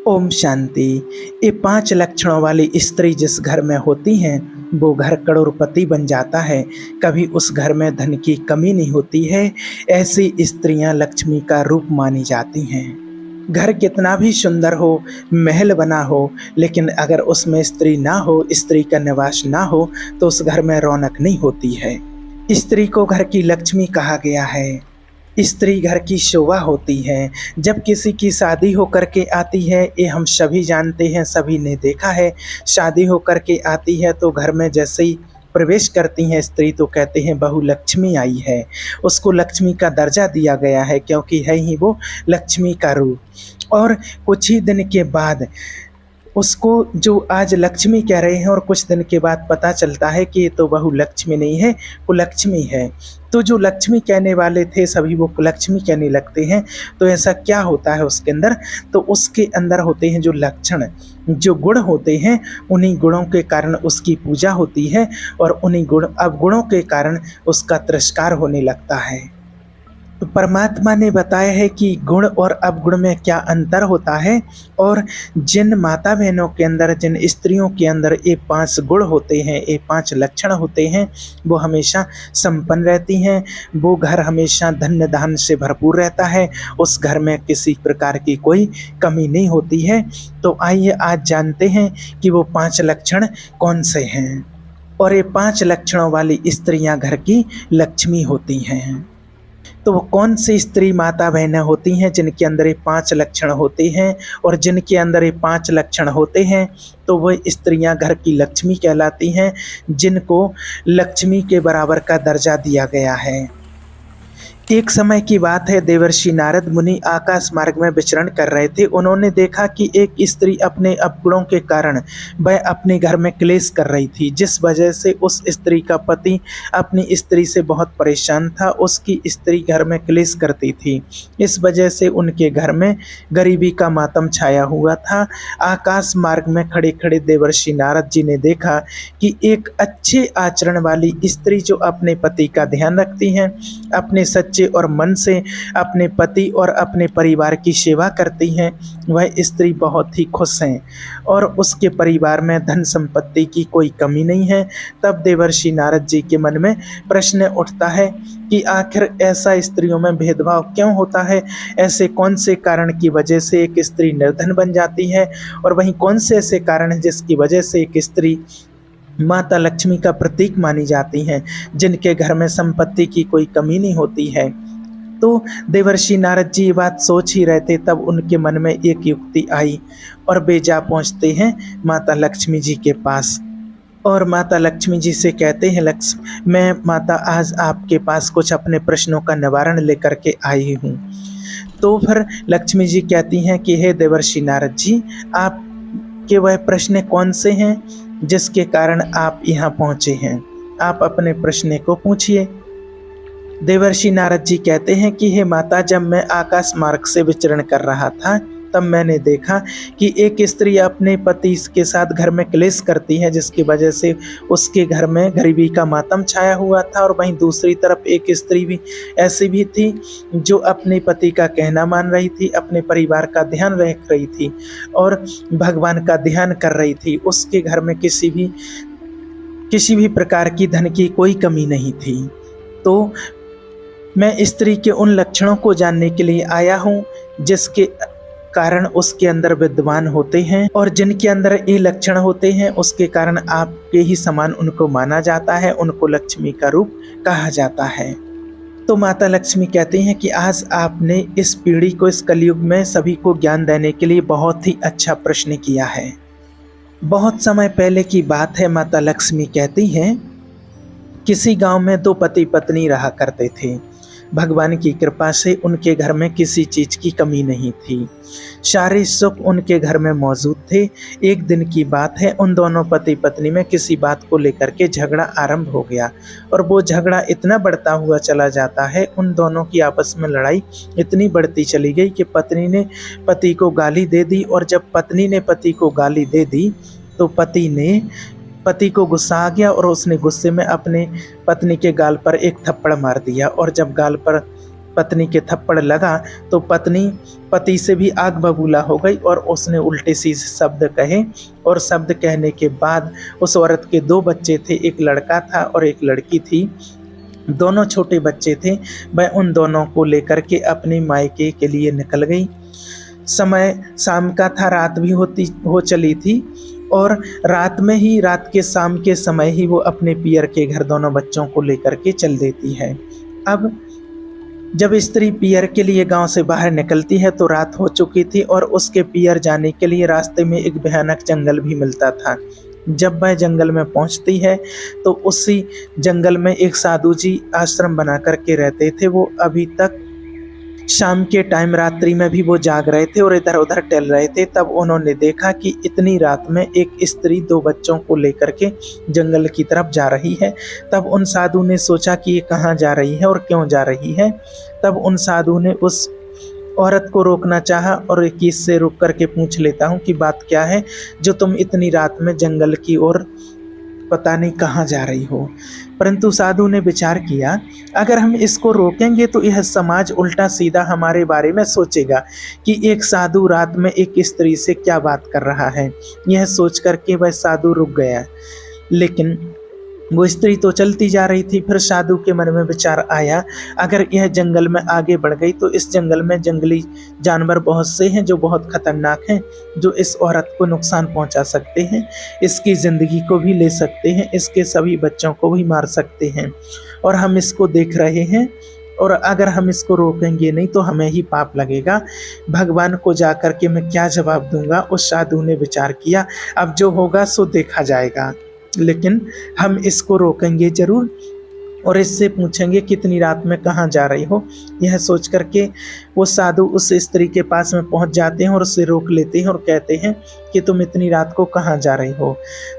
ओम शांति। ये 5 लक्षणों वाली स्त्री जिस घर में होती हैं वो घर करोड़पति बन जाता है। कभी उस घर में धन की कमी नहीं होती है। ऐसी स्त्रियां लक्ष्मी का रूप मानी जाती हैं। घर कितना भी सुंदर हो, महल बना हो, लेकिन अगर उसमें स्त्री ना हो, स्त्री का निवास ना हो, तो उस घर में रौनक नहीं होती है। स्त्री को घर की लक्ष्मी कहा गया है। स्त्री घर की शोभा होती है। जब किसी की शादी होकर के आती है, ये हम सभी जानते हैं, सभी ने देखा है। शादी होकर के आती है तो घर में जैसे ही प्रवेश करती हैं स्त्री तो कहते हैं बहू लक्ष्मी आई है। उसको लक्ष्मी का दर्जा दिया गया है क्योंकि है ही वो लक्ष्मी का रूप। और कुछ ही दिन के बाद उसको जो आज लक्ष्मी कह रहे हैं और कुछ दिन के बाद पता चलता है कि ये तो बहू लक्ष्मी नहीं है, कुलक्ष्मी है। तो जो लक्ष्मी कहने वाले थे सभी वो कुलक्ष्मी कहने लगते हैं। तो ऐसा क्या होता है उसके अंदर? तो उसके अंदर होते हैं जो लक्षण, जो गुण होते हैं, उन्हीं गुणों के कारण उसकी पूजा होती है और उन्हीं अवगुणों के कारण उसका तिरस्कार होने लगता है। तो परमात्मा ने बताया है कि गुण और अवगुण में क्या अंतर होता है। और जिन माता बहनों के अंदर, जिन स्त्रियों के अंदर ये 5 गुण होते हैं, ये 5 लक्षण होते हैं, वो हमेशा संपन्न रहती हैं। वो घर हमेशा धन्य धान्य से भरपूर रहता है। उस घर में किसी प्रकार की कोई कमी नहीं होती है। तो आइए आज जानते हैं कि वो 5 लक्षण कौन से हैं। और ये 5 लक्षणों वाली स्त्रियां घर की लक्ष्मी होती हैं। तो वो कौन सी स्त्री माता बहनें होती हैं जिनके अंदर ये 5 लक्षण होते हैं? और जिनके अंदर ये 5 लक्षण होते हैं तो वो स्त्रियां घर की लक्ष्मी कहलाती हैं, जिनको लक्ष्मी के बराबर का दर्जा दिया गया है। एक समय की बात है, देवर्षि नारद मुनि आकाश मार्ग में विचरण कर रहे थे। उन्होंने देखा कि एक स्त्री अपने अवगुणों के कारण वह अपने घर में क्लेश कर रही थी, जिस वजह से उस स्त्री का पति अपनी स्त्री से बहुत परेशान था। उसकी स्त्री घर में क्लेश करती थी, इस वजह से उनके घर में गरीबी का मातम छाया हुआ था। आकाश मार्ग में खड़े खड़े देवर्षि नारद जी ने देखा कि एक अच्छे आचरण वाली स्त्री जो अपने पति का ध्यान रखती हैं, अपने सच्चे और मन से अपने पति और अपने परिवार की सेवा करती हैं, वह स्त्री बहुत ही खुश हैं और उसके परिवार में धन संपत्ति की कोई कमी नहीं है। तब देवर्षि नारद जी के मन में प्रश्न उठता है कि आखिर ऐसा स्त्रियों में भेदभाव क्यों होता है? ऐसे कौन से कारण की वजह से एक स्त्री निर्धन बन जाती है और वहीं कौन से ऐसे कारण हैं जिसकी वजह से एक स्त्री माता लक्ष्मी का प्रतीक मानी जाती हैं, जिनके घर में संपत्ति की कोई कमी नहीं होती है। तो देवर्षि नारद जी ये बात सोच ही रहे थे, तब उनके मन में एक युक्ति आई और वे जा पहुँचते हैं माता लक्ष्मी जी के पास। और माता लक्ष्मी जी से कहते हैं, मैं माता आज आपके पास कुछ अपने प्रश्नों का निवारण लेकर के आई हूँ। तो फिर लक्ष्मी जी कहती हैं कि हे देवर्षि नारद जी, आपके वह प्रश्न कौन से हैं जिसके कारण आप यहाँ पहुँचे हैं? आप अपने प्रश्न को पूछिए। देवर्षि नारद जी कहते हैं कि हे माता, जब मैं आकाश मार्ग से विचरण कर रहा था तब मैंने देखा कि एक स्त्री अपने पति के साथ घर में क्लेश करती है, जिसकी वजह से उसके घर में गरीबी का मातम छाया हुआ था। और वहीं दूसरी तरफ एक स्त्री भी ऐसी भी थी जो अपने पति का कहना मान रही थी, अपने परिवार का ध्यान रख रही थी और भगवान का ध्यान कर रही थी। उसके घर में किसी भी प्रकार की धन की कोई कमी नहीं थी। तो मैं स्त्री के उन लक्षणों को जानने के लिए आया हूँ जिसके कारण उसके अंदर विद्वान होते हैं, और जिनके अंदर ये लक्षण होते हैं उसके कारण आपके ही समान उनको माना जाता है, उनको लक्ष्मी का रूप कहा जाता है। तो माता लक्ष्मी कहती हैं कि आज आपने इस पीढ़ी को, इस कलयुग में सभी को ज्ञान देने के लिए बहुत ही अच्छा प्रश्न किया है। बहुत समय पहले की बात है, माता लक्ष्मी कहती हैं किसी गांव में 2 पति पत्नी रहा करते थे। भगवान की कृपा से उनके घर में किसी चीज़ की कमी नहीं थी, सारे सुख उनके घर में मौजूद थे। एक दिन की बात है, उन दोनों पति पत्नी में किसी बात को लेकर के झगड़ा आरंभ हो गया और वो झगड़ा इतना बढ़ता हुआ चला जाता है, उन दोनों की आपस में लड़ाई इतनी बढ़ती चली गई कि पत्नी ने पति को गाली दे दी। और जब पत्नी ने पति को गाली दे दी तो पति को गुस्सा आ गया और उसने गुस्से में अपने पत्नी के गाल पर एक थप्पड़ मार दिया। और जब गाल पर पत्नी के थप्पड़ लगा तो पत्नी पति से भी आग बबूला हो गई और उसने उल्टे सीधे शब्द कहे, और शब्द कहने के बाद उस औरत के 2 बच्चे थे, एक लड़का था और एक लड़की थी। दोनों छोटे बच्चे थे। वह उन दोनों को लेकर के अपने मायके के लिए निकल गई। समय शाम का था, रात भी हो चली थी, और रात के शाम के समय ही वो अपने पियर के घर दोनों बच्चों को लेकर के चल देती है। अब जब स्त्री पियर के लिए गांव से बाहर निकलती है तो रात हो चुकी थी, और उसके पियर जाने के लिए रास्ते में एक भयानक जंगल भी मिलता था। जब वह जंगल में पहुंचती है तो उसी जंगल में एक साधु जी आश्रम बना करके रहते थे। वो अभी तक शाम के टाइम रात्रि में भी वो जाग रहे थे और इधर उधर टहल रहे थे। तब उन्होंने देखा कि इतनी रात में एक स्त्री 2 बच्चों को लेकर के जंगल की तरफ जा रही है। तब उन साधु ने सोचा कि ये कहाँ जा रही है और क्यों जा रही है। तब उन साधु ने उस औरत को रोकना चाहा और एक से रुक करके पूछ लेता हूँ कि बात क्या है जो तुम इतनी रात में जंगल की ओर पता नहीं कहाँ जा रही हो। परंतु साधु ने विचार किया, अगर हम इसको रोकेंगे तो यह समाज उल्टा सीधा हमारे बारे में सोचेगा कि एक साधु रात में एक स्त्री से क्या बात कर रहा है। यह सोच करके वह साधु रुक गया, लेकिन वो स्त्री तो चलती जा रही थी। फिर साधु के मन में विचार आया, अगर यह जंगल में आगे बढ़ गई तो इस जंगल में जंगली जानवर बहुत से हैं जो बहुत खतरनाक हैं, जो इस औरत को नुकसान पहुंचा सकते हैं, इसकी ज़िंदगी को भी ले सकते हैं, इसके सभी बच्चों को भी मार सकते हैं, और हम इसको देख रहे हैं, और अगर हम इसको रोकेंगे नहीं तो हमें ही पाप लगेगा। भगवान को जा कर के मैं क्या जवाब दूंगा। उस साधु ने विचार किया, अब जो होगा सो देखा जाएगा, लेकिन हम इसको रोकेंगे जरूर और इससे पूछेंगे कितनी रात में कहाँ जा रही हो। यह सोच करके वो साधु उस स्त्री के पास में पहुंच जाते हैं और उसे रोक लेते हैं और कहते हैं कि तुम इतनी रात को कहाँ जा रही हो,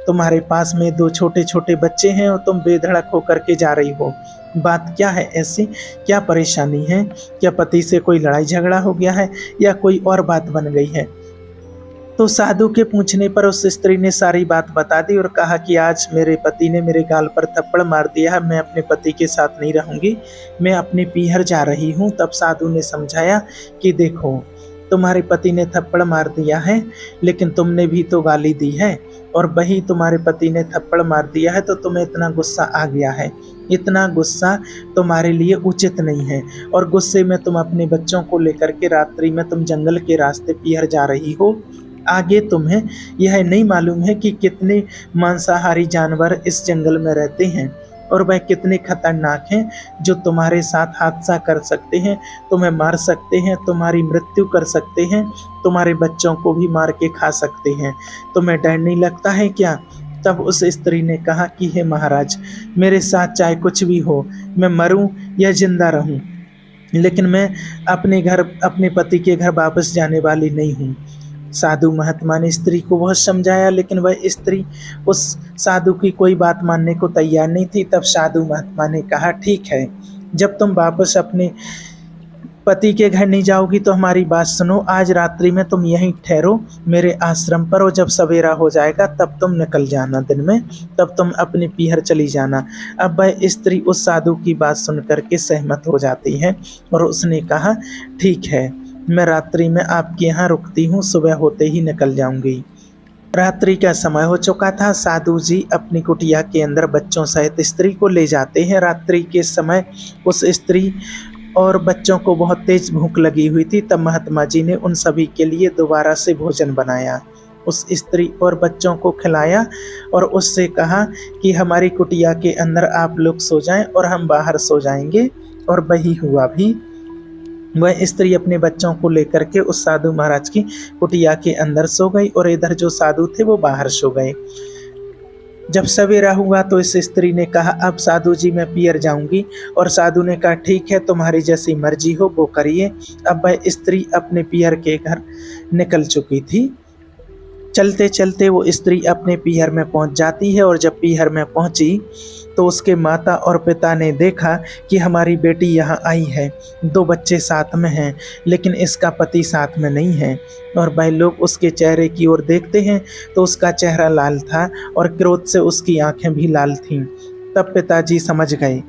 तुम्हारे पास में 2 छोटे छोटे बच्चे हैं और तुम बेधड़क होकर के जा रही हो। बात क्या है, ऐसी क्या परेशानी है? क्या पति से कोई लड़ाई झगड़ा हो गया है या कोई और बात बन गई है? तो साधु के पूछने पर उस स्त्री ने सारी बात बता दी और कहा कि आज मेरे पति ने मेरे गाल पर थप्पड़ मार दिया है, मैं अपने पति के साथ नहीं रहूंगी, मैं अपने पीहर जा रही हूँ। तब साधु ने समझाया कि देखो, तुम्हारे पति ने थप्पड़ मार दिया है, लेकिन तुमने भी तो गाली दी है, और वही तुम्हारे पति ने थप्पड़ मार दिया है तो तुम्हें इतना गुस्सा आ गया है। इतना गुस्सा तुम्हारे लिए उचित नहीं है, और गुस्से में तुम अपने बच्चों को लेकर के रात्रि में तुम जंगल के रास्ते पीहर जा रही हो। आगे तुम्हें यह नहीं मालूम है कि कितने मांसाहारी जानवर इस जंगल में रहते हैं और वह कितने खतरनाक हैं, जो तुम्हारे साथ हादसा कर सकते हैं, तुम्हें मार सकते हैं, तुम्हारी मृत्यु कर सकते हैं, तुम्हारे बच्चों को भी मार के खा सकते हैं। तुम्हें डर नहीं लगता है क्या? तब उस स्त्री ने कहा कि हे महाराज, मेरे साथ चाहे कुछ भी हो, मैं मरूं या जिंदा रहूं, लेकिन मैं अपने पति के घर वापस जाने वाली नहीं हूँ। साधु महात्मा ने स्त्री को बहुत समझाया, लेकिन वह स्त्री उस साधु की कोई बात मानने को तैयार नहीं थी। तब साधु महात्मा ने कहा, ठीक है, जब तुम वापस अपने पति के घर नहीं जाओगी तो हमारी बात सुनो। आज रात्रि में तुम यहीं ठहरो मेरे आश्रम पर, और जब सवेरा हो जाएगा तब तुम निकल जाना दिन में, तब तुम अपने पीहर चली जाना। अब वह स्त्री उस साधु की बात सुन करके सहमत हो जाती है और उसने कहा, ठीक है, मैं रात्रि में आपके यहाँ रुकती हूँ, सुबह होते ही निकल जाऊंगी। रात्रि का समय हो चुका था। साधु जी अपनी कुटिया के अंदर बच्चों सहित स्त्री को ले जाते हैं। रात्रि के समय उस स्त्री और बच्चों को बहुत तेज भूख लगी हुई थी। तब महात्मा जी ने उन सभी के लिए दोबारा से भोजन बनाया, उस स्त्री और बच्चों को खिलाया और उससे कहा कि हमारी कुटिया के अंदर आप लोग सो जाएं और हम बाहर सो जाएंगे। और वही हुआ भी। वह स्त्री अपने बच्चों को लेकर के उस साधु महाराज की कुटिया के अंदर सो गई और इधर जो साधु थे वो बाहर सो गए। जब सवेरा हुआ तो इस स्त्री ने कहा, अब साधु जी मैं पीहर जाऊंगी। और साधु ने कहा, ठीक है, तुम्हारी जैसी मर्जी हो वो करिए। अब वह स्त्री अपने पीहर के घर निकल चुकी थी। चलते चलते वो स्त्री अपने पीहर में पहुंच जाती है, और जब पीहर में पहुंची तो उसके माता और पिता ने देखा कि हमारी बेटी यहाँ आई है, 2 बच्चे साथ में हैं, लेकिन इसका पति साथ में नहीं है। और वह लोग उसके चेहरे की ओर देखते हैं तो उसका चेहरा लाल था और क्रोध से उसकी आंखें भी लाल थीं। तब पिताजी समझ गए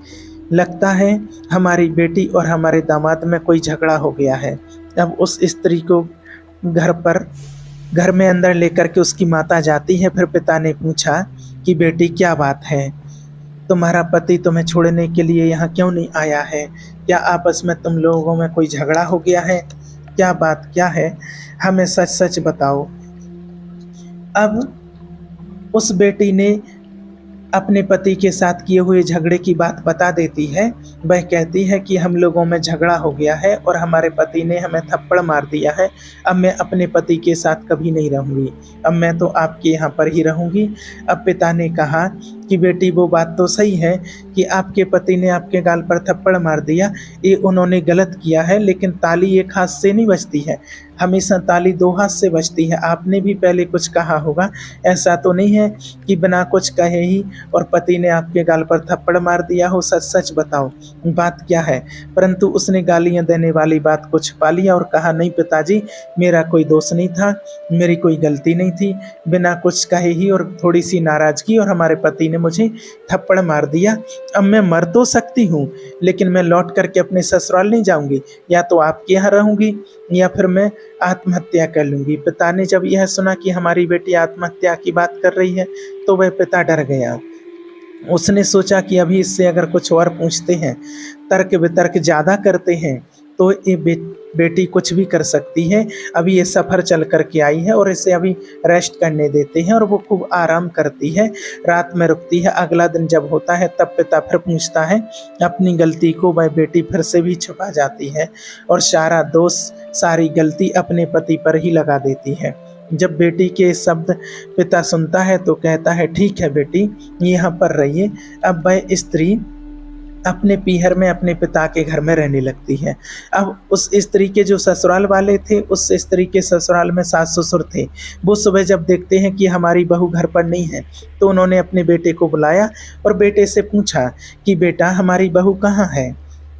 लगता है हमारी बेटी और हमारे दामाद में कोई झगड़ा हो गया है। अब उस स्त्री को घर में अंदर लेकर के उसकी माता जाती है। फिर पिता ने पूछा कि बेटी क्या बात है, तुम्हारा पति तुम्हें छोड़ने के लिए यहाँ क्यों नहीं आया है? क्या आपस में तुम लोगों में कोई झगड़ा हो गया है? क्या बात क्या है? हमें सच सच बताओ। अब उस बेटी ने अपने पति के साथ किए हुए झगड़े की बात बता देती है। वह कहती है कि हम लोगों में झगड़ा हो गया है और हमारे पति ने हमें थप्पड़ मार दिया है। अब मैं अपने पति के साथ कभी नहीं रहूँगी, अब मैं तो आपके यहाँ पर ही रहूँगी। अब पिता ने कहा कि बेटी वो बात तो सही है कि आपके पति ने आपके गाल पर थप्पड़ मार दिया, ये उन्होंने गलत किया है, लेकिन ताली एक हाथ से नहीं बजती है, हमेशा ताली दो हाथ से बजती है। आपने भी पहले कुछ कहा होगा, ऐसा तो नहीं है कि बिना कुछ कहे ही और पति ने आपके गाल पर थप्पड़ मार दिया हो। सच सच बताओ बात क्या है? परंतु उसने गालियां देने वाली बात को छुपा लिया और कहा, नहीं पिताजी, मेरा कोई दोष नहीं था, मेरी कोई गलती नहीं थी। बिना कुछ कहे ही और थोड़ी सी नाराजगी और हमारे पति ने मुझे थप्पड़ मार दिया। अब मैं मर तो सकती हूँ, लेकिन मैं लौट करके अपने ससुराल नहीं जाऊंगी, या तो आपके यहाँ रहूंगी या फिर मैं आत्महत्या कर लूंगी। पिता ने जब यह सुना कि हमारी बेटी आत्महत्या की बात कर रही है तो वह पिता डर गया। उसने सोचा कि अभी इससे अगर कुछ और पूछते हैं, तर्क वितर्क ज़्यादा करते हैं, तो ये बेटी कुछ भी कर सकती है। अभी ये सफ़र चल कर के आई है और इसे अभी रेस्ट करने देते हैं और वो खूब आराम करती है, रात में रुकती है। अगला दिन जब होता है तब पिता फिर पूछता है, अपनी गलती को वह बेटी फिर से भी छुपा जाती है और सारा दोष, सारी गलती अपने पति पर ही लगा देती है। जब बेटी के शब्द पिता सुनता है तो कहता है, ठीक है बेटी, यहाँ पर रहिए। अब वह स्त्री अपने पीहर में अपने पिता के घर में रहने लगती है। अब उस स्त्री के जो ससुराल वाले थे, उस स्त्री के ससुराल में सास ससुर थे। वो सुबह जब देखते हैं कि हमारी बहू घर पर नहीं है तो उन्होंने अपने बेटे को बुलाया और बेटे से पूछा कि बेटा, हमारी बहू कहाँ है,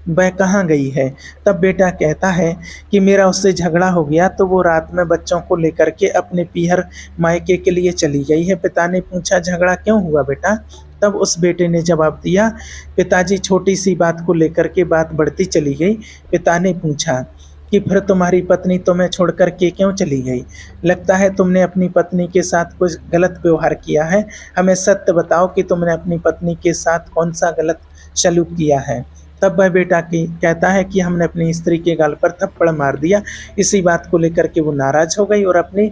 वह कहाँ गई है? तब बेटा कहता है कि मेरा उससे झगड़ा हो गया तो वो रात में बच्चों को लेकर के अपने पीहर मायके के लिए चली गई है। पिता ने पूछा, झगड़ा क्यों हुआ बेटा? तब उस बेटे ने जवाब दिया, पिताजी, छोटी सी बात को लेकर के बात बढ़ती चली गई। पिता ने पूछा कि फिर तुम्हारी पत्नी तुम्हें छोड़ कर के क्यों चली गई? लगता है तुमने अपनी पत्नी के साथ कुछ गलत व्यवहार किया है। हमें सत्य बताओ कि तुमने अपनी पत्नी के साथ कौन सा गलत सलूक किया है। तब वह बेटा कहता है कि हमने अपनी स्त्री के गाल पर थप्पड़ मार दिया। इसी बात को लेकर के वो नाराज हो गई और अपने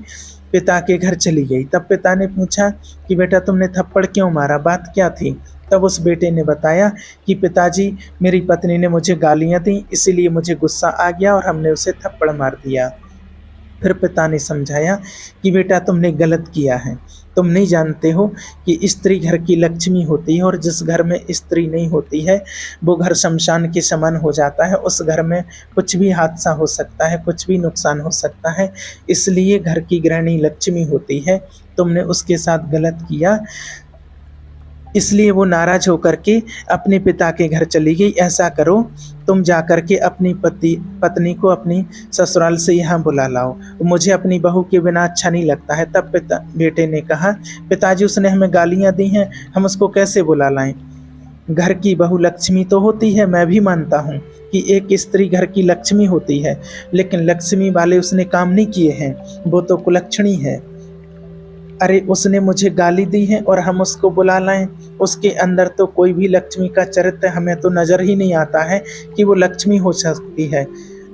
पिता के घर चली गई। तब पिता ने पूछा कि बेटा, तुमने थप्पड़ क्यों मारा, बात क्या थी? तब उस बेटे ने बताया कि पिताजी, मेरी पत्नी ने मुझे गालियां दी, इसीलिए मुझे गुस्सा आ गया और हमने उसे थप्पड़ मार दिया। फिर पिता ने समझाया कि बेटा, तुमने गलत किया है, तुम नहीं जानते हो कि स्त्री घर की लक्ष्मी होती है और जिस घर में स्त्री नहीं होती है वो घर शमशान के समान हो जाता है। उस घर में कुछ भी हादसा हो सकता है, कुछ भी नुकसान हो सकता है, इसलिए घर की गृहिणी लक्ष्मी होती है। तुमने उसके साथ गलत किया, इसलिए वो नाराज होकर के अपने पिता के घर चली गई। ऐसा करो, तुम जाकर के अपनी पत्नी को अपनी ससुराल से यहाँ बुला लाओ, मुझे अपनी बहू के बिना अच्छा नहीं लगता है। तब बेटे ने कहा, पिताजी, उसने हमें गालियाँ दी हैं, हम उसको कैसे बुला लाएं? घर की बहू लक्ष्मी तो होती है, मैं भी मानता हूँ कि एक स्त्री घर की लक्ष्मी होती है, लेकिन लक्ष्मी वाले उसने काम नहीं किए हैं, वो तो कुलक्षणी है। अरे, उसने मुझे गाली दी है और हम उसको बुला लाएं? उसके अंदर तो कोई भी लक्ष्मी का चरित्र हमें तो नज़र ही नहीं आता है कि वो लक्ष्मी हो सकती है।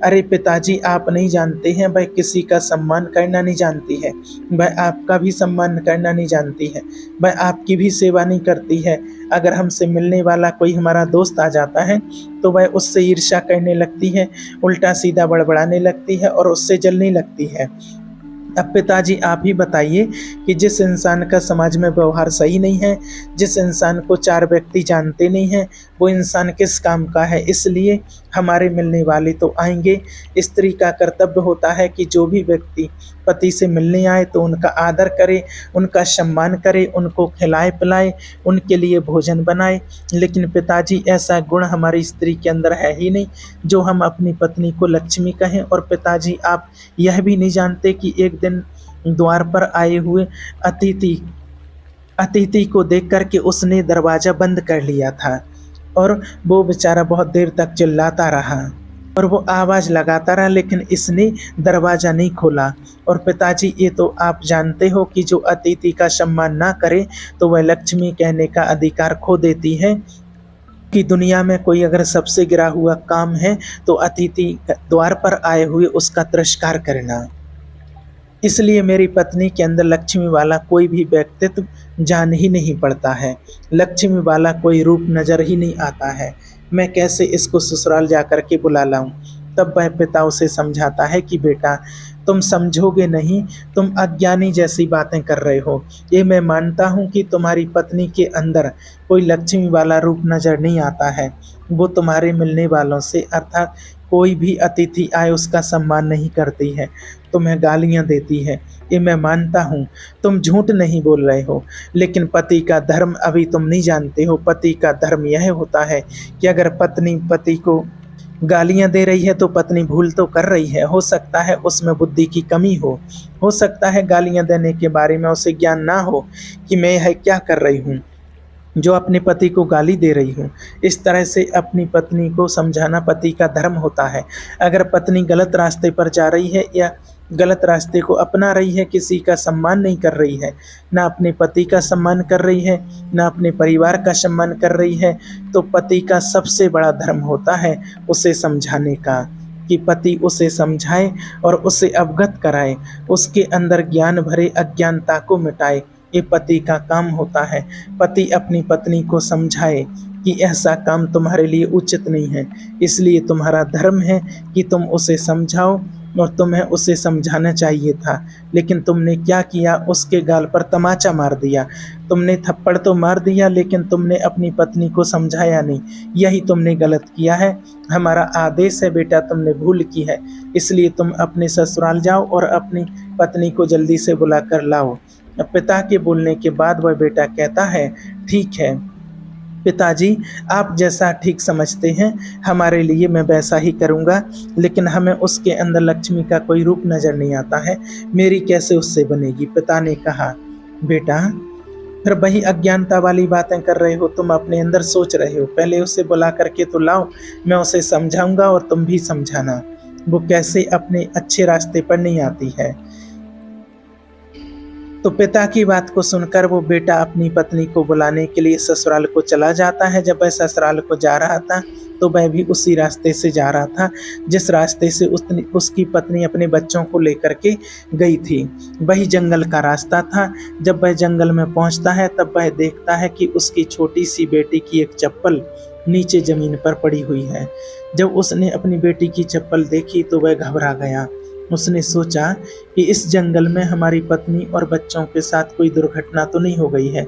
अरे पिताजी, आप नहीं जानते हैं, वह किसी का सम्मान करना नहीं जानती है, वह आपका भी सम्मान करना नहीं जानती है, वह आपकी भी सेवा नहीं करती है। अगर हमसे मिलने वाला कोई हमारा दोस्त आ जाता है तो वह उससे ईर्ष्या करने लगती है, उल्टा सीधा बड़बड़ाने लगती है और उससे जलने लगती है। अब पिताजी, आप ही बताइए कि जिस इंसान का समाज में व्यवहार सही नहीं है, जिस इंसान को चार व्यक्ति जानते नहीं हैं, वो इंसान किस काम का है? इसलिए हमारे मिलने वाले तो आएंगे। स्त्री का कर्तव्य होता है कि जो भी व्यक्ति पति से मिलने आए तो उनका आदर करे, उनका सम्मान करे, उनको खिलाए पिलाए, उनके लिए भोजन बनाए। लेकिन पिताजी, ऐसा गुण हमारी स्त्री के अंदर है ही नहीं जो हम अपनी पत्नी को लक्ष्मी कहें। और पिताजी, आप यह भी नहीं जानते कि एक दिन द्वार पर आए हुए अतिथि को देख कर के उसने दरवाज़ा बंद कर लिया था और वो बेचारा बहुत देर तक चिल्लाता रहा और वो आवाज़ लगाता रहा, लेकिन इसने दरवाज़ा नहीं खोला। और पिताजी, ये तो आप जानते हो कि जो अतिथि का सम्मान ना करे तो वह लक्ष्मी कहने का अधिकार खो देती है, कि दुनिया में कोई अगर सबसे गिरा हुआ काम है तो अतिथि द्वार पर आए हुए उसका तिरस्कार करना। इसलिए मेरी पत्नी के अंदर लक्ष्मी वाला कोई भी व्यक्तित्व जान ही नहीं पड़ता है, लक्ष्मी वाला कोई रूप नज़र ही नहीं आता है। मैं कैसे इसको ससुराल जा कर के बुला लाऊं? तब वह पिता उसे समझाता है कि बेटा, तुम समझोगे नहीं, तुम अज्ञानी जैसी बातें कर रहे हो। ये मैं मानता हूँ कि तुम्हारी पत्नी के अंदर कोई लक्ष्मी वाला रूप नज़र नहीं आता है। वो तुम्हारे मिलने वालों से अर्थात कोई भी अतिथि आए उसका सम्मान नहीं करती है, तुम्हें गालियाँ देती है। ये मैं मानता हूँ, तुम झूठ नहीं बोल रहे हो, लेकिन पति का धर्म अभी तुम नहीं जानते हो। पति का धर्म यह होता है कि अगर पत्नी पति को गालियाँ दे रही है तो पत्नी भूल तो कर रही है, हो सकता है उसमें बुद्धि की कमी हो सकता है गालियाँ देने के बारे में उसे ज्ञान ना हो कि मैं यह क्या कर रही हूँ जो अपने पति को गाली दे रही हूँ। इस तरह से अपनी पत्नी को समझाना पति का धर्म होता है। अगर पत्नी गलत रास्ते पर जा रही है या गलत रास्ते को अपना रही है, किसी का सम्मान नहीं कर रही है, ना अपने पति का सम्मान कर रही है, ना अपने परिवार का सम्मान कर रही है, तो पति का सबसे बड़ा धर्म होता है उसे समझाने का, कि पति उसे समझाए और उसे अवगत कराए, उसके अंदर ज्ञान भरे अज्ञानता को मिटाए। ये पति का काम होता है। पति अपनी पत्नी को समझाए कि ऐसा काम तुम्हारे लिए उचित नहीं है, इसलिए तुम्हारा धर्म है कि तुम उसे समझाओ और तुम्हें उसे समझाना चाहिए था। लेकिन तुमने क्या किया, उसके गाल पर तमाचा मार दिया। तुमने थप्पड़ तो मार दिया, लेकिन तुमने अपनी पत्नी को समझाया नहीं। यही तुमने गलत किया है। हमारा आदेश है बेटा, तुमने भूल की है, इसलिए तुम अपने ससुराल जाओ और अपनी पत्नी को जल्दी से बुला कर लाओ। पिता के बोलने के बाद वह बेटा कहता है, ठीक है पिताजी, आप जैसा ठीक समझते हैं हमारे लिए मैं वैसा ही करूँगा, लेकिन हमें उसके अंदर लक्ष्मी का कोई रूप नज़र नहीं आता है, मेरी कैसे उससे बनेगी? पिता ने कहा, बेटा फिर वही अज्ञानता वाली बातें कर रहे हो, तुम अपने अंदर सोच रहे हो, पहले उसे बुला करके तो लाओ, मैं उसे समझाऊंगा और तुम भी समझाना, वो कैसे अपने अच्छे रास्ते पर नहीं आती है। तो पिता की बात को सुनकर वो बेटा अपनी पत्नी को बुलाने के लिए ससुराल को चला जाता है। जब वह ससुराल को जा रहा था तो वह भी उसी रास्ते से जा रहा था जिस रास्ते से उसकी पत्नी अपने बच्चों को लेकर के गई थी। वही जंगल का रास्ता था। जब वह जंगल में पहुंचता है तब वह देखता है कि उसकी छोटी सी बेटी की एक चप्पल नीचे ज़मीन पर पड़ी हुई है। जब उसने अपनी बेटी की चप्पल देखी तो वह घबरा गया। उसने सोचा कि इस जंगल में हमारी पत्नी और बच्चों के साथ कोई दुर्घटना तो नहीं हो गई है,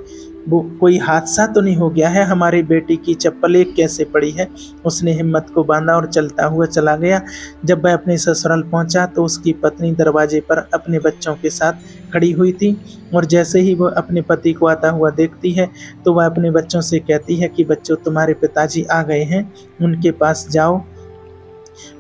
वो कोई हादसा तो नहीं हो गया है, हमारी बेटी की चप्पल एक कैसे पड़ी है। उसने हिम्मत को बांधा और चलता हुआ चला गया। जब वह अपने ससुराल पहुंचा तो उसकी पत्नी दरवाजे पर अपने बच्चों के साथ खड़ी हुई थी, और जैसे ही वह अपने पति को आता हुआ देखती है तो वह अपने बच्चों से कहती है कि बच्चों, तुम्हारे पिताजी आ गए हैं, उनके पास जाओ।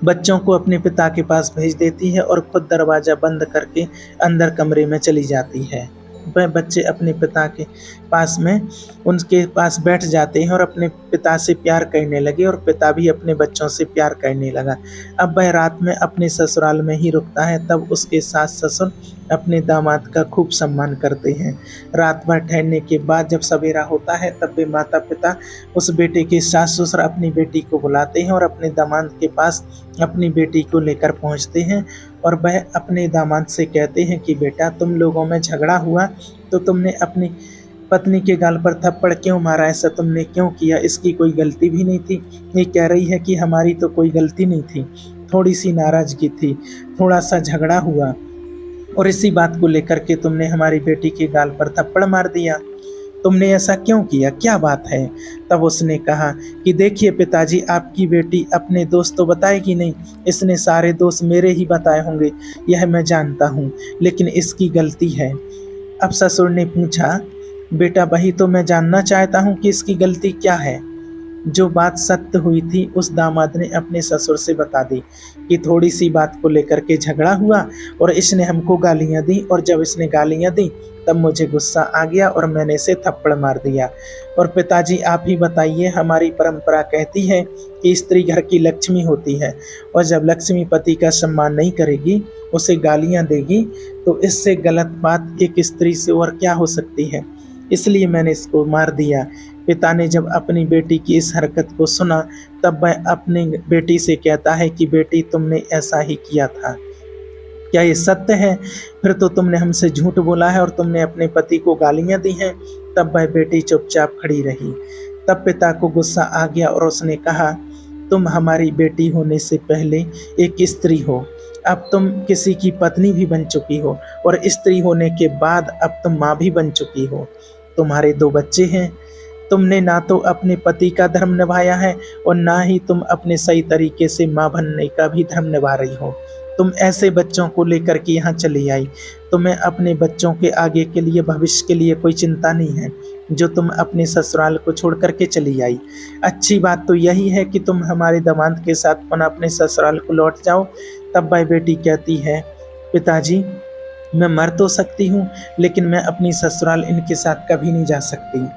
बच्चों को अपने पिता के पास भेज देती है और खुद दरवाज़ा बंद करके अंदर कमरे में चली जाती है। वह बच्चे अपने पिता के पास में उनके पास बैठ जाते हैं और अपने पिता से प्यार करने लगे, और पिता भी अपने बच्चों से प्यार करने लगा। अब वह रात में अपने ससुराल में ही रुकता है। तब उसके सास ससुर अपने दामाद का खूब सम्मान करते हैं। रात भर ठहरने के बाद जब सवेरा होता है तब वे माता पिता उस बेटे के सास ससुर अपनी बेटी को बुलाते हैं और अपने दामाद के पास अपनी बेटी को लेकर पहुंचते हैं, और वह अपने दामाद से कहते हैं कि बेटा, तुम लोगों में झगड़ा हुआ तो तुमने अपनी पत्नी के गाल पर थप्पड़ क्यों मारा, ऐसा तुमने क्यों किया? इसकी कोई गलती भी नहीं थी। ये कह रही है कि हमारी तो कोई गलती नहीं थी, थोड़ी सी नाराज़गी थी, थोड़ा सा झगड़ा हुआ और इसी बात को लेकर के तुमने हमारी बेटी के गाल पर थप्पड़ मार दिया। तुमने ऐसा क्यों किया, क्या बात है? तब उसने कहा कि देखिए पिताजी, आपकी बेटी अपने दोस्त तो बताएगी नहीं, इसने सारे दोस्त मेरे ही बताए होंगे, यह मैं जानता हूँ, लेकिन इसकी गलती है। अब ससुर ने पूछा, बेटा वही तो मैं जानना चाहता हूँ कि इसकी गलती क्या है। जो बात सत्य हुई थी उस दामाद ने अपने ससुर से बता दी कि थोड़ी सी बात को लेकर के झगड़ा हुआ और इसने हमको गालियां दी, और जब इसने गालियां दी तब मुझे गुस्सा आ गया और मैंने इसे थप्पड़ मार दिया। और पिताजी आप ही बताइए, हमारी परंपरा कहती है कि स्त्री घर की लक्ष्मी होती है, और जब लक्ष्मी पति का सम्मान नहीं करेगी, उसे गालियां देगी, तो इससे गलत बात एक स्त्री से और क्या हो सकती है। इसलिए मैंने इसको मार दिया। पिता ने जब अपनी बेटी की इस हरकत को सुना तब वह अपनी बेटी से कहता है कि बेटी तुमने ऐसा ही किया था, क्या ये सत्य है? फिर तो तुमने हमसे झूठ बोला है और तुमने अपने पति को गालियां दी हैं। तब वह बेटी चुपचाप खड़ी रही। तब पिता को गुस्सा आ गया और उसने कहा, तुम हमारी बेटी होने से पहले एक स्त्री हो, अब तुम किसी की पत्नी भी बन चुकी हो, और स्त्री होने के बाद अब तुम माँ भी बन चुकी हो। तुम्हारे 2 बच्चे हैं। तुमने ना तो अपने पति का धर्म निभाया है और ना ही तुम अपने सही तरीके से माँ बनने का भी धर्म निभा रही हो। तुम ऐसे बच्चों को लेकर के यहाँ चली आई। तुम्हें अपने बच्चों के आगे के लिए, भविष्य के लिए कोई चिंता नहीं है, जो तुम अपने ससुराल को छोड़ करके चली आई। अच्छी बात तो यही है कि तुम हमारे दामाद के साथ पुनः अपने ससुराल को लौट जाओ। तब वह बेटी कहती है, पिताजी मैं मर तो सकती हूँ, लेकिन मैं अपनी ससुराल इनके साथ कभी नहीं जा सकती।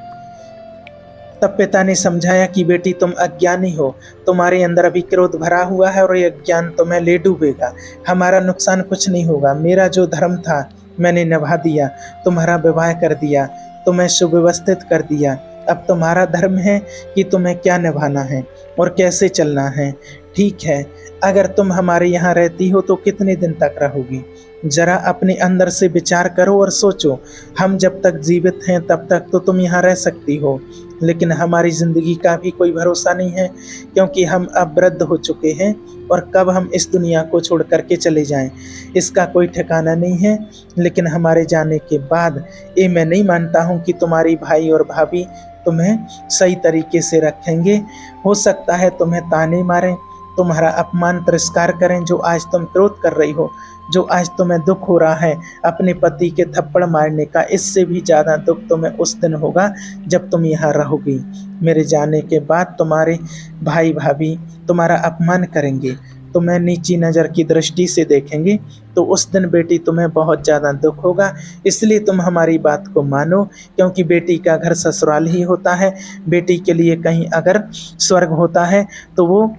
तब पिता ने समझाया कि बेटी तुम अज्ञानी हो, तुम्हारे अंदर अभी क्रोध भरा हुआ है और ये अज्ञान तुम्हें ले डूबेगा। हमारा नुकसान कुछ नहीं होगा। मेरा जो धर्म था मैंने निभा दिया, तुम्हारा विवाह कर दिया, तुम्हें सुव्यवस्थित कर दिया। अब तुम्हारा धर्म है कि तुम्हें क्या निभाना है और कैसे चलना है। ठीक है, अगर तुम हमारे यहाँ रहती हो तो कितने दिन तक रहोगी? जरा अपने अंदर से विचार करो और सोचो। हम जब तक जीवित हैं तब तक तो तुम यहाँ रह सकती हो, लेकिन हमारी ज़िंदगी का भी कोई भरोसा नहीं है, क्योंकि हम अब वृद्ध हो चुके हैं और कब हम इस दुनिया को छोड़ करके चले जाएं, इसका कोई ठिकाना नहीं है। लेकिन हमारे जाने के बाद ये मैं नहीं मानता हूँ कि तुम्हारी भाई और भाभी तुम्हें सही तरीके से रखेंगे। हो सकता है तुम्हें ताने मारें, तुम्हारा अपमान तिरस्कार करें। जो आज तुम क्रोध कर रही हो, जो आज तुम्हें दुख हो रहा है अपने पति के थप्पड़ मारने का, इससे भी ज़्यादा दुख तुम्हें उस दिन होगा जब तुम यहाँ रहोगी। मेरे जाने के बाद तुम्हारे भाई भाभी तुम्हारा अपमान करेंगे, तुम्हें नीची नज़र की दृष्टि से देखेंगे, तो उस दिन बेटी तुम्हें बहुत ज़्यादा दुख होगा। इसलिए तुम हमारी बात को मानो, क्योंकि बेटी का घर ससुराल ही होता है। बेटी के लिए कहीं अगर स्वर्ग होता है तो वो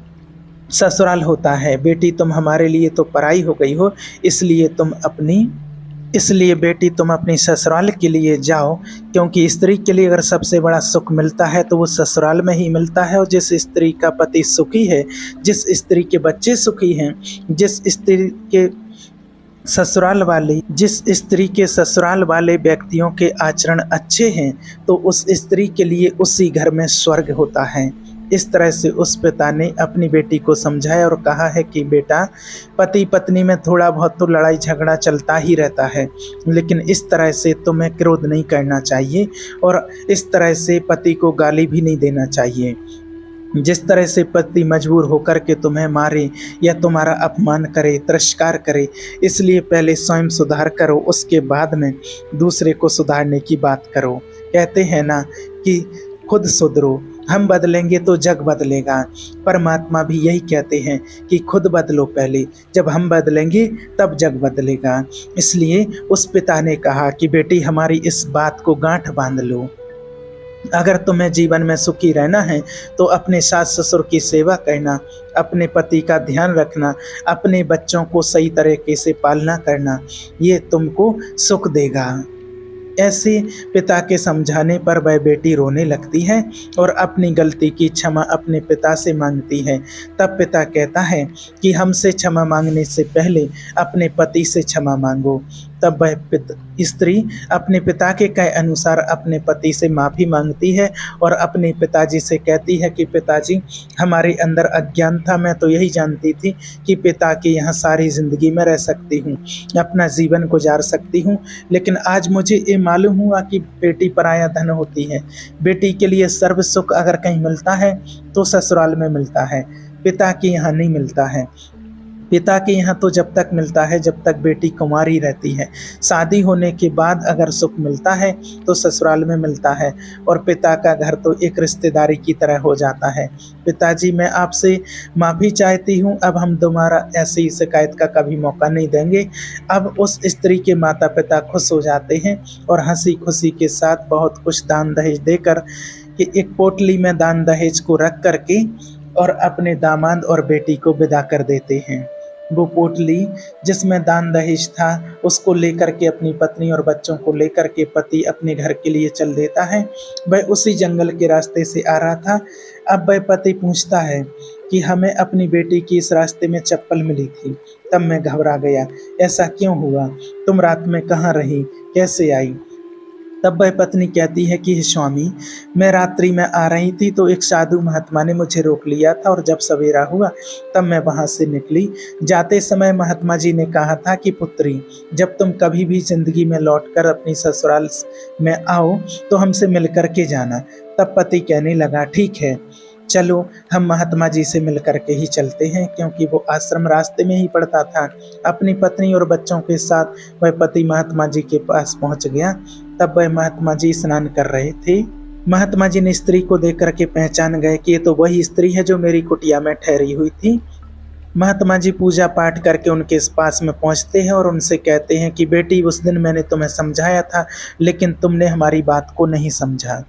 ससुराल होता है। बेटी तुम हमारे लिए तो पराई हो गई हो, इसलिए बेटी तुम अपनी ससुराल के लिए जाओ, क्योंकि स्त्री के लिए अगर सबसे बड़ा सुख मिलता है तो वो ससुराल में ही मिलता है। और जिस स्त्री का पति सुखी है, जिस स्त्री के बच्चे सुखी हैं, जिस स्त्री के ससुराल वाले व्यक्तियों के आचरण अच्छे हैं, तो उस स्त्री के लिए उसी घर में स्वर्ग होता है। इस तरह से उस पिता ने अपनी बेटी को समझाया और कहा है कि बेटा, पति पत्नी में थोड़ा बहुत तो लड़ाई झगड़ा चलता ही रहता है, लेकिन इस तरह से तुम्हें क्रोध नहीं करना चाहिए और इस तरह से पति को गाली भी नहीं देना चाहिए। जिस तरह से पति मजबूर होकर के तुम्हें मारे या तुम्हारा अपमान करे, तिरस्कार करे, इसलिए पहले स्वयं सुधार करो, उसके बाद में दूसरे को सुधारने की बात करो। कहते हैं ना कि खुद सुधरो, हम बदलेंगे तो जग बदलेगा। परमात्मा भी यही कहते हैं कि खुद बदलो पहले, जब हम बदलेंगे तब जग बदलेगा। इसलिए उस पिता ने कहा कि बेटी हमारी इस बात को गांठ बांध लो। अगर तुम्हें जीवन में सुखी रहना है तो अपने सास ससुर की सेवा करना, अपने पति का ध्यान रखना, अपने बच्चों को सही तरीके से पालना करना, ये तुमको सुख देगा। ऐसे पिता के समझाने पर वह बेटी रोने लगती है और अपनी गलती की क्षमा अपने पिता से मांगती है। तब पिता कहता है कि हमसे क्षमा मांगने से पहले अपने पति से क्षमा मांगो। तब वह स्त्री अपने पिता के कहे अनुसार अपने पति से माफ़ी मांगती है और अपने पिताजी से कहती है कि पिताजी, हमारे अंदर अज्ञान था, मैं तो यही जानती थी कि पिता के यहाँ सारी ज़िंदगी में रह सकती हूँ, अपना जीवन गुजार सकती हूँ, लेकिन आज मुझे ये मालूम हुआ कि बेटी पराया धन होती है। बेटी के लिए सर्व सुख अगर कहीं मिलता है तो ससुराल में मिलता है, पिता के यहाँ नहीं मिलता है। पिता के यहाँ तो जब तक मिलता है जब तक बेटी कुंवारी रहती है। शादी होने के बाद अगर सुख मिलता है तो ससुराल में मिलता है, और पिता का घर तो एक रिश्तेदारी की तरह हो जाता है। पिताजी, मैं आपसे माफ़ी चाहती हूँ, अब हम दोबारा ऐसी शिकायत का कभी मौका नहीं देंगे। अब उस स्त्री के माता पिता खुश हो जाते हैं और हंसी खुशी के साथ बहुत कुछ दान दहेज देकर कि एक पोटली में दान दहेज को रख करके और अपने दामाद और बेटी को विदा कर देते हैं। वो पोटली जिसमें दान दहेज था उसको लेकर के अपनी पत्नी और बच्चों को लेकर के पति अपने घर के लिए चल देता है। वह उसी जंगल के रास्ते से आ रहा था। अब वह पति पूछता है कि हमें अपनी बेटी की इस रास्ते में चप्पल मिली थी, तब मैं घबरा गया, ऐसा क्यों हुआ? तुम रात में कहाँ रही, कैसे आई? तब वह पत्नी कहती है कि हे स्वामी, मैं रात्रि में आ रही थी तो एक साधु महात्मा ने मुझे रोक लिया था, और जब सवेरा हुआ तब मैं वहाँ से निकली। जाते समय महात्मा जी ने कहा था कि पुत्री, जब तुम कभी भी जिंदगी में लौटकर अपनी ससुराल में आओ तो हमसे मिल कर के जाना। तब पति कहने लगा, ठीक है, चलो हम महात्मा जी से मिल कर के ही चलते हैं, क्योंकि वो आश्रम रास्ते में ही पड़ता था। अपनी पत्नी और बच्चों के साथ वह पति महात्मा जी के पास पहुंच गया। तब वह महात्मा जी स्नान कर रहे थे। महात्मा जी ने स्त्री को देख करके पहचान गए कि ये तो वही स्त्री है जो मेरी कुटिया में ठहरी हुई थी। महात्मा जी पूजा पाठ करके उनके पास में पहुंचते हैं और उनसे कहते हैं कि बेटी, उस दिन मैंने तुम्हें समझाया था, लेकिन तुमने हमारी बात को नहीं समझा।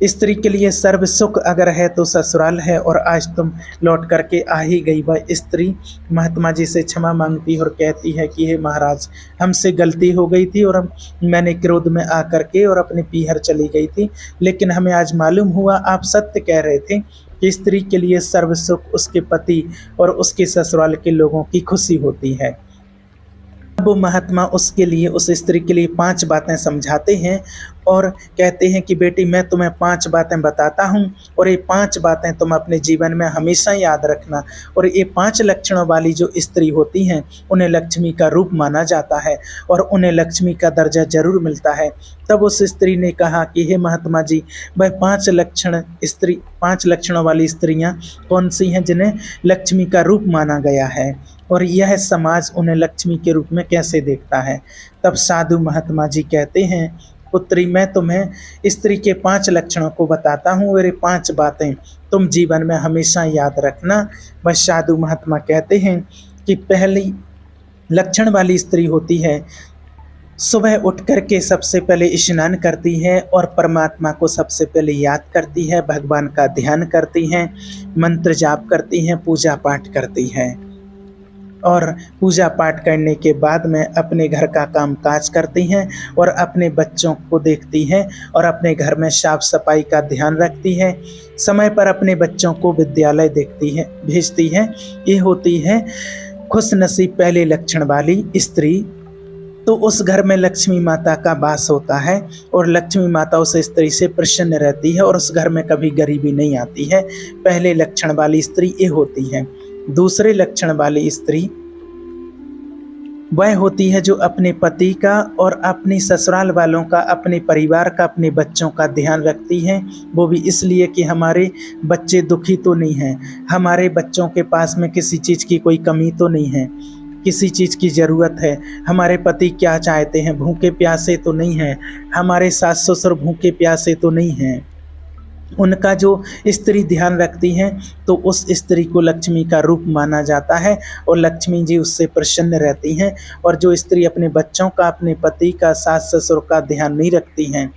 स्त्री के लिए सर्व सुख अगर है तो ससुराल है, और आज तुम लौट करके आ ही गई। वह स्त्री महात्मा जी से क्षमा मांगती है और कहती है कि हे महाराज, हमसे गलती हो गई थी और मैंने क्रोध में आकर के और अपने पीहर चली गई थी, लेकिन हमें आज मालूम हुआ आप सत्य कह रहे थे कि स्त्री के लिए सर्व सुख उसके पति और उसके ससुराल के लोगों की खुशी होती है। वो महात्मा उसके लिए, उस स्त्री के लिए 5 बातें समझाते हैं और कहते हैं कि बेटी, मैं तुम्हें 5 बातें बताता हूँ, और ये 5 बातें तुम अपने जीवन में हमेशा याद रखना। और ये 5 लक्षणों वाली जो स्त्री होती हैं उन्हें लक्ष्मी का रूप माना जाता है और उन्हें लक्ष्मी का दर्जा जरूर मिलता है। तब उस स्त्री ने कहा कि हे महात्मा जी, वह 5 लक्षणों वाली स्त्रियाँ कौन सी हैं जिन्हें लक्ष्मी का रूप माना गया है, और यह समाज उन्हें लक्ष्मी के रूप में कैसे देखता है? तब साधु महात्मा जी कहते हैं, पुत्री, मैं तुम्हें स्त्री के 5 लक्षणों को बताता हूँ, और ये 5 बातें तुम जीवन में हमेशा याद रखना। वह साधु महात्मा कहते हैं कि पहली लक्षण वाली स्त्री होती है, सुबह उठ कर के सबसे पहले स्नान करती है और परमात्मा को सबसे पहले याद करती है, भगवान का ध्यान करती हैं, मंत्र जाप करती हैं, पूजा पाठ करती हैं, और पूजा पाठ करने के बाद में अपने घर का काम काज करती हैं और अपने बच्चों को देखती हैं और अपने घर में साफ सफाई का ध्यान रखती है, समय पर अपने बच्चों को विद्यालय भेजती हैं। ये होती है खुशनसीब पहले लक्षण वाली स्त्री। तो उस घर में लक्ष्मी माता का वास होता है और लक्ष्मी माता उस स्त्री से प्रसन्न रहती है और उस घर में कभी गरीबी नहीं आती है। पहले लक्षण वाली स्त्री ये होती है। दूसरे लक्षण वाली स्त्री वह होती है जो अपने पति का और अपने ससुराल वालों का, अपने परिवार का, अपने बच्चों का ध्यान रखती है। वो भी इसलिए कि हमारे बच्चे दुखी तो नहीं हैं, हमारे बच्चों के पास में किसी चीज़ की कोई कमी तो नहीं है, किसी चीज़ की ज़रूरत है, हमारे पति क्या चाहते हैं, भूखे प्यासे तो नहीं हैं, हमारे सास ससुर भूखे प्यासे तो नहीं हैं। उनका जो स्त्री ध्यान रखती हैं तो उस स्त्री को लक्ष्मी का रूप माना जाता है और लक्ष्मी जी उससे प्रसन्न रहती हैं। और जो स्त्री अपने बच्चों का, अपने पति का, सास ससुर का ध्यान नहीं रखती हैं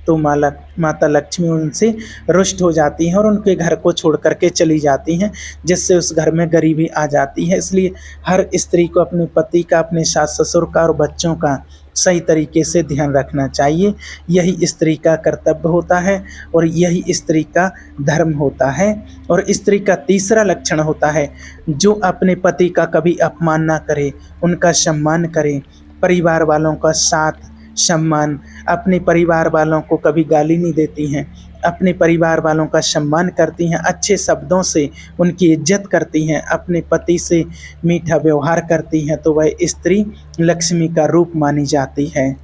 तो माता लक्ष्मी उनसे रुष्ट हो जाती हैं और उनके घर को छोड़ करके चली जाती हैं, जिससे उस घर में गरीबी आ जाती है। इसलिए हर स्त्री को अपने पति का, अपने सास ससुर का और बच्चों का सही तरीके से ध्यान रखना चाहिए। यही स्त्री का कर्तव्य होता है और यही स्त्री का धर्म होता है। और स्त्री का तीसरा लक्षण होता है जो अपने पति का कभी अपमान ना करे, उनका सम्मान करे, परिवार वालों का साथ सम्मान, अपने परिवार वालों को कभी गाली नहीं देती हैं, अपने परिवार वालों का सम्मान करती हैं, अच्छे शब्दों से उनकी इज्जत करती हैं, अपने पति से मीठा व्यवहार करती हैं, तो वह स्त्री लक्ष्मी का रूप मानी जाती है।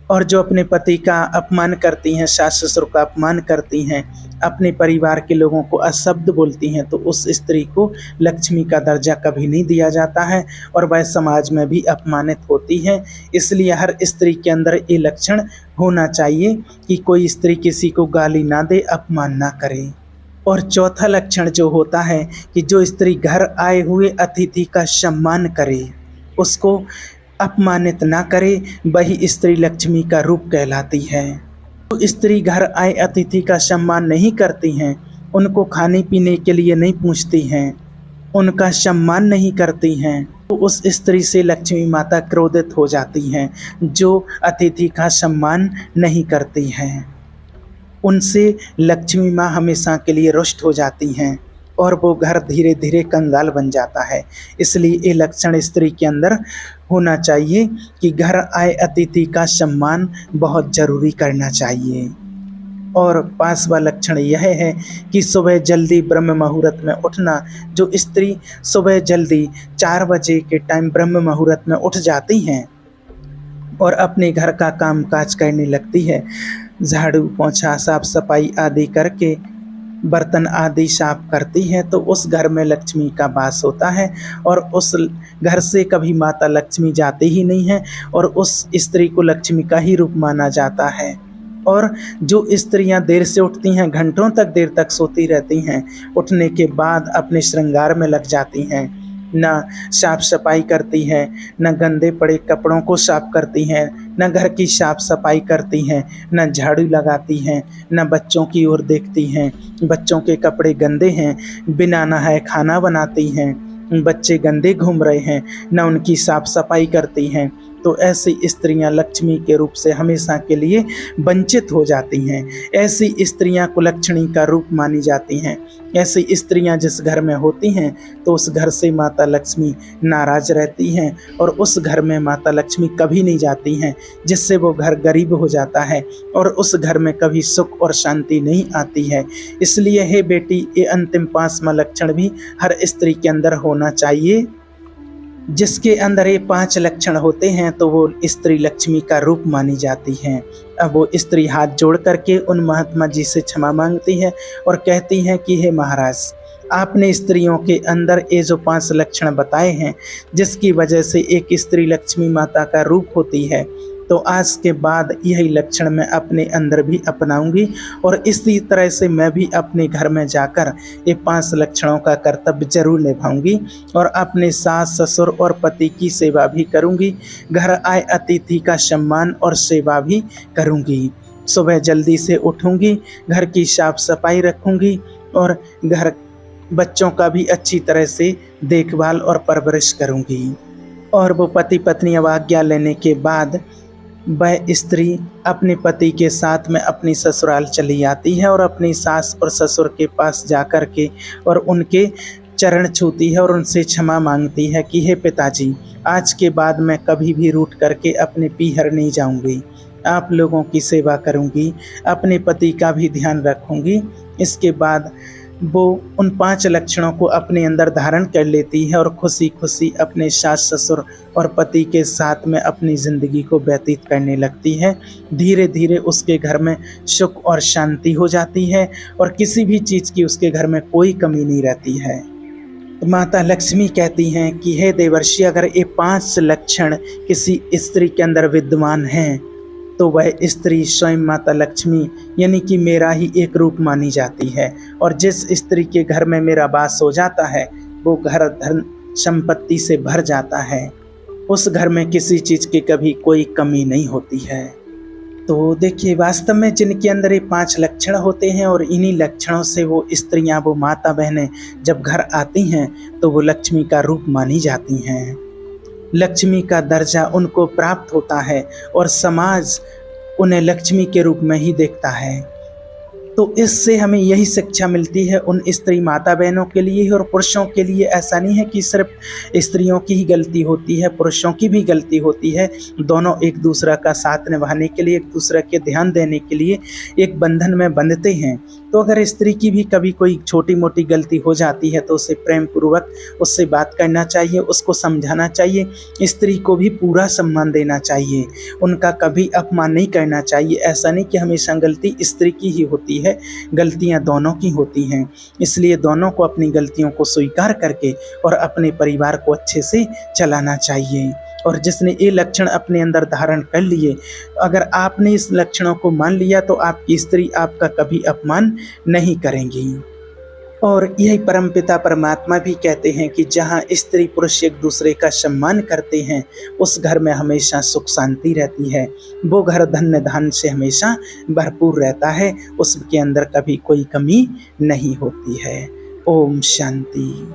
और जो अपने पति का अपमान करती हैं, सास ससुर का अपमान करती हैं, अपने परिवार के लोगों को अशब्द बोलती हैं, तो उस स्त्री को लक्ष्मी का दर्जा कभी नहीं दिया जाता है और वह समाज में भी अपमानित होती है। इसलिए हर स्त्री के अंदर ये लक्षण होना चाहिए कि कोई स्त्री किसी को गाली ना दे, अपमान ना करे। और चौथा लक्षण जो होता है कि जो स्त्री घर आए हुए अतिथि का सम्मान करे, उसको अपमानित ना करे, वही स्त्री लक्ष्मी का रूप कहलाती है। जो स्त्री घर आए अतिथि का सम्मान नहीं करती हैं, उनको खाने पीने के लिए नहीं पूछती हैं, उनका सम्मान नहीं करती हैं, तो उस स्त्री से लक्ष्मी माता क्रोधित हो जाती हैं। जो अतिथि का सम्मान नहीं करती हैं, उनसे लक्ष्मी माँ हमेशा के लिए रुष्ट हो जाती हैं और वो घर धीरे धीरे कंगाल बन जाता है। इसलिए ये लक्षण स्त्री के अंदर होना चाहिए कि घर आए अतिथि का सम्मान बहुत जरूरी करना चाहिए। और पांचवा लक्षण यह है कि सुबह जल्दी ब्रह्म मुहूर्त में उठना। जो स्त्री सुबह जल्दी 4 बजे के टाइम ब्रह्म मुहूर्त में उठ जाती हैं और अपने घर का काम काज करने लगती है, झाड़ू पोंछा साफ सफाई आदि करके बर्तन आदि साफ करती है, तो उस घर में लक्ष्मी का वास होता है और उस घर से कभी माता लक्ष्मी जाती ही नहीं है और उस स्त्री को लक्ष्मी का ही रूप माना जाता है। और जो स्त्रियां देर से उठती हैं, घंटों तक देर तक सोती रहती हैं, उठने के बाद अपने श्रृंगार में लग जाती हैं, ना साफ सफाई करती हैं, न गंदे पड़े कपड़ों को साफ करती हैं, न घर की साफ सफाई करती हैं, न झाड़ू लगाती हैं, न बच्चों की ओर देखती हैं, बच्चों के कपड़े गंदे हैं, बिना नहाए खाना बनाती हैं, बच्चे गंदे घूम रहे हैं, न उनकी साफ सफाई करती हैं, तो ऐसी स्त्रियां लक्ष्मी के रूप से हमेशा के लिए वंचित हो जाती हैं। ऐसी स्त्रियां कुलक्षणी का रूप मानी जाती हैं। ऐसी स्त्रियां जिस घर में होती हैं तो उस घर से माता लक्ष्मी नाराज रहती हैं और उस घर में माता लक्ष्मी कभी नहीं जाती हैं, जिससे वो घर गरीब हो जाता है और उस घर में कभी सुख और शांति नहीं आती है। इसलिए हे बेटी, ये अंतिम 5वां लक्षण भी हर स्त्री के अंदर होना चाहिए। जिसके अंदर ये 5 लक्षण होते हैं तो वो स्त्री लक्ष्मी का रूप मानी जाती हैं। अब वो स्त्री हाथ जोड़ करके उन महात्मा जी से क्षमा मांगती है और कहती हैं कि हे महाराज, आपने स्त्रियों के अंदर ये जो 5 लक्षण बताए हैं, जिसकी वजह से एक स्त्री लक्ष्मी माता का रूप होती है, तो आज के बाद यही लक्षण मैं अपने अंदर भी अपनाऊंगी और इसी तरह से मैं भी अपने घर में जाकर ये 5 लक्षणों का कर्तव्य जरूर निभाऊंगी और अपने सास ससुर और पति की सेवा भी करूंगी, घर आए अतिथि का सम्मान और सेवा भी करूंगी, सुबह जल्दी से उठूंगी, घर की साफ सफाई रखूंगी और घर बच्चों का भी अच्छी तरह से देखभाल और परवरिश करूंगी। और वो पति पत्नी अब आज्ञा लेने के बाद वह स्त्री अपने पति के साथ में अपनी ससुराल चली आती है और अपनी सास और ससुर के पास जाकर के और उनके चरण छूती है और उनसे क्षमा मांगती है कि हे पिताजी, आज के बाद मैं कभी भी रूठ करके अपने पीहर नहीं जाऊंगी, आप लोगों की सेवा करूंगी, अपने पति का भी ध्यान रखूंगी। इसके बाद वो उन 5 लक्षणों को अपने अंदर धारण कर लेती है और खुशी खुशी अपने सास ससुर और पति के साथ में अपनी ज़िंदगी को व्यतीत करने लगती है। धीरे धीरे उसके घर में सुख और शांति हो जाती है और किसी भी चीज़ की उसके घर में कोई कमी नहीं रहती है। माता लक्ष्मी कहती हैं कि हे देवर्षि, अगर ये 5 लक्षण किसी स्त्री के अंदर विद्यमान हैं तो वह स्त्री स्वयं माता लक्ष्मी यानी कि मेरा ही एक रूप मानी जाती है और जिस स्त्री के घर में मेरा वास हो जाता है वो घर धन संपत्ति से भर जाता है, उस घर में किसी चीज़ की कभी कोई कमी नहीं होती है। तो देखिए, वास्तव में जिनके अंदर ये 5 लक्षण होते हैं और इन्हीं लक्षणों से वो स्त्रियां, वो माता बहनें जब घर आती हैं तो वो लक्ष्मी का रूप मानी जाती हैं, लक्ष्मी का दर्जा उनको प्राप्त होता है और समाज उन्हें लक्ष्मी के रूप में ही देखता है। तो इससे हमें यही शिक्षा मिलती है उन स्त्री माता बहनों के लिए और पुरुषों के लिए। ऐसा नहीं है कि सिर्फ स्त्रियों की ही गलती होती है, पुरुषों की भी गलती होती है। दोनों एक दूसरे का साथ निभाने के लिए, एक दूसरे के ध्यान देने के लिए एक बंधन में बंधते हैं। तो अगर स्त्री की भी कभी कोई छोटी मोटी गलती हो जाती है तो उसे प्रेम पूर्वक उससे बात करना चाहिए, उसको समझाना चाहिए। स्त्री को भी पूरा सम्मान देना चाहिए, उनका कभी अपमान नहीं करना चाहिए। ऐसा नहीं कि हमेशा गलती स्त्री की ही होती है, गलतियां दोनों की होती हैं। इसलिए दोनों को अपनी गलतियों को स्वीकार करके और अपने परिवार को अच्छे से चलाना चाहिए। और जिसने ये लक्षण अपने अंदर धारण कर लिए, अगर आपने इस लक्षणों को मान लिया तो आपकी स्त्री आपका कभी अपमान नहीं करेंगी। और यही परमपिता परमात्मा भी कहते हैं कि जहाँ स्त्री पुरुष एक दूसरे का सम्मान करते हैं उस घर में हमेशा सुख शांति रहती है। वो घर धन्य धान्य से हमेशा भरपूर रहता है, उसके अंदर कभी कोई कमी नहीं होती है। ओम शांति।